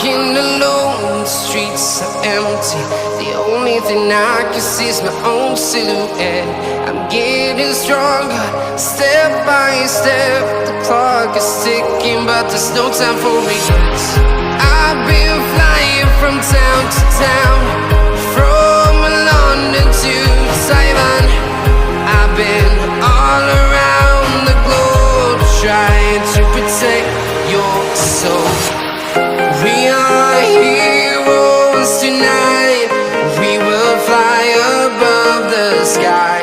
Walking alone, the streets are empty. The only thing I can see is my own silhouette. I'm getting stronger, step by step. The clock is ticking, but there's no time for regrets. I've been flying from town to town, from London to Taiwan. I've been all around the globe, trying to protect your soul. We are heroes tonight. We will fly above the sky.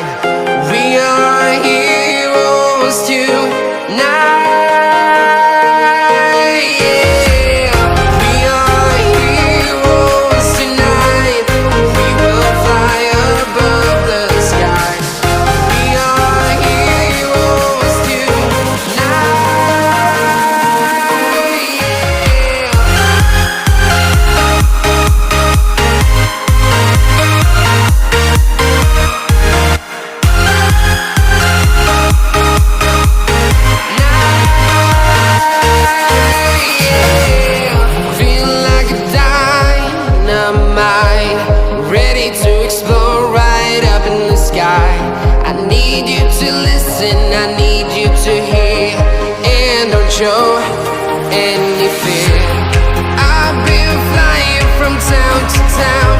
We are heroes tonight. Yeah. We are heroes tonight. We will fly above the sky. We are heroes tonight. I need you to listen, I need you to hear, and don't show any fear. I've been flying from town to town,